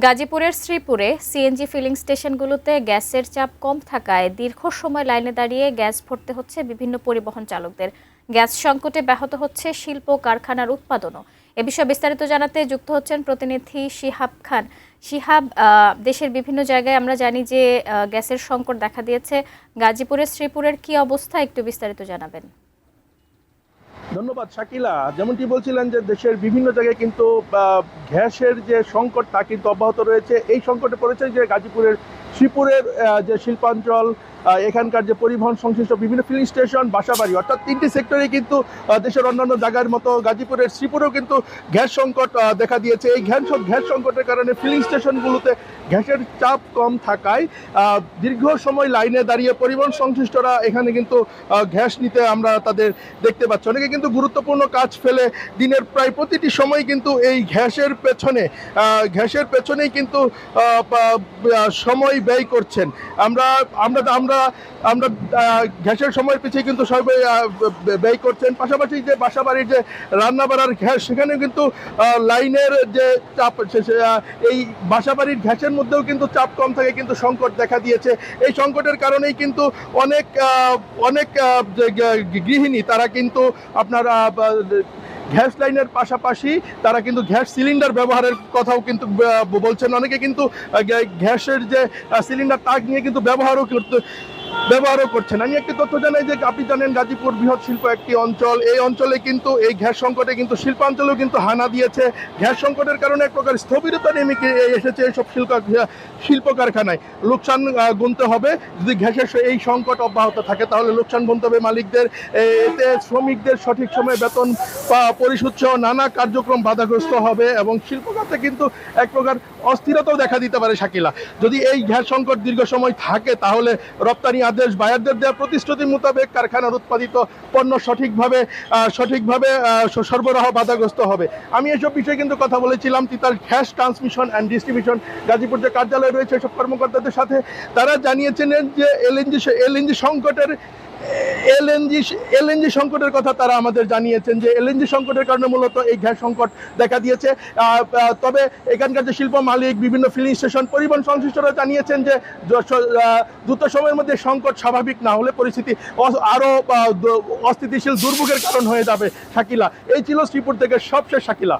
গাজীপুরের শ্রীপুরে CNG filling স্টেশনগুলোতে গ্যাসের চাপ কম থাকায় দীর্ঘ সময় লাইনে দাঁড়িয়ে গ্যাস ভরতে হচ্ছে বিভিন্ন পরিবহন চালকদের। গ্যাস সংকটে ব্যাহত হচ্ছে শিল্প কারখানার উৎপাদনও। এ বিষয়ে বিস্তারিত জানাতে যুক্ত হচ্ছেন প্রতিনিধি শিহাব খান। শিহাব, দেশের বিভিন্ন জায়গায় আমরা জানি যে গ্যাসের সংকট দেখা দিয়েছে। গাজীপুরের শ্রীপুরের কি অবস্থা, একটু বিস্তারিত জানাবেন। ধন্যবাদ শাকিলা। যেমনটি বলছিলেন যে দেশের বিভিন্ন জায়গায় কিন্তু গ্যাসের যে সংকট তা কিন্তু অব্যাহত রয়েছে। এই সংকটে পড়েছে যে গাজীপুরের শ্রীপুরের যে শিল্পাঞ্চল, এখানকার যে পরিবহন সংশ্লিষ্ট বিভিন্ন ফিলিং স্টেশন, বাসাবাড়ি, অর্থাৎ তিনটি সেক্টরে কিন্তু দেশের অন্যান্য জায়গার মতো গাজীপুরের শ্রীপুরেও কিন্তু গ্যাস সংকট দেখা দিয়েছে। এই গ্যাস সংকটের কারণে ফিলিং স্টেশনগুলোতে গ্যাসের চাপ কম থাকায় দীর্ঘ সময় লাইনে দাঁড়িয়ে পরিবহন সংশ্লিষ্টরা এখানে কিন্তু গ্যাস নিতে আমরা তাদের দেখতে পাচ্ছি। অনেকে কিন্তু গুরুত্বপূর্ণ কাজ ফেলে দিনের প্রায় প্রতিটি সময় কিন্তু এই গ্যাসের পেছনেই কিন্তু সময় ব্যয় করছেন। আমরা আমরা আমরা আমরা গ্যাসের সময় পিছিয়ে কিন্তু সবাই ব্যয় করছেন। পাশাপাশি যে বাসাবাড়ির যে রান্না বাড়ার গ্যাস, সেখানে কিন্তু লাইনের যে চাপ, এই বাসাবাড়ির গ্যাসের মধ্যেও কিন্তু চাপ কম থাকে, কিন্তু সংকট দেখা দিয়েছে। এই সংকটের কারণেই কিন্তু অনেক গৃহিণী তারা কিন্তু আপনারা গ্যাস লাইনের পাশাপাশি তারা কিন্তু গ্যাস সিলিন্ডার ব্যবহারের কথাও কিন্তু বলছেন। অনেকে কিন্তু গ্যাসের যে সিলিন্ডার তাক নিয়ে কিন্তু ব্যবহারও করছেন। আমি একটি তথ্য জানাই যে আপনি জানেন গাজীপুর বৃহৎ শিল্প একটি অঞ্চল। এই অঞ্চলে কিন্তু এই গ্যাস সংকটে কিন্তু শিল্পাঞ্চলেও কিন্তু হানা দিয়েছে। গ্যাস সংকটের কারণে এক প্রকার স্থবিরতা নেমে এসেছে এইসব শিল্প কারখানায়। লোকসান গুনতে হবে। যদি গ্যাসের এই সংকট অব্যাহত থাকে তাহলে লোকসান গুনতে হবে মালিকদের। এতে শ্রমিকদের সঠিক সময়ে বেতন পরিশোধ সহ নানা কার্যক্রম বাধাগ্রস্ত হবে এবং শিল্প খাতে কিন্তু এক প্রকার অস্থিরতাও দেখা দিতে পারে শাকিলা। যদি এই গ্যাস সংকট দীর্ঘ সময় থাকে তাহলে রপ্তানি আদেশ বায়ারদের দেওয়া প্রতিশ্রুতি মোতাবেক কারখানার উৎপাদিত পণ্য সঠিকভাবে সরবরাহ বাধাগ্রস্ত হবে। আমি এসব বিষয়ে কিন্তু কথা বলেছিলাম Titas gas transmission and distribution Gazipur যে কার্যালয় রয়েছে সব কর্মকর্তাদের সাথে। তারা জানিয়েছেন যে এলএনজি সংকটের কথা তারা আমাদের জানিয়েছেন যে এলএনজি সংকটের কারণে মূলত এই গ্যাস সংকট দেখা দিয়েছে। তবে এখানকার যে শিল্প মালিক, বিভিন্ন ফিলিং স্টেশন, পরিবহন সংশ্লিষ্টরা জানিয়েছেন যে দ্রুত সময়ের মধ্যে সংকট স্বাভাবিক না হলে পরিস্থিতি আরও অস্থিতিশীল দুর্ভোগের কারণ হয়ে যাবে শাকিলা। এই ছিল শ্রীপুর থেকে সবশেষ শাকিলা।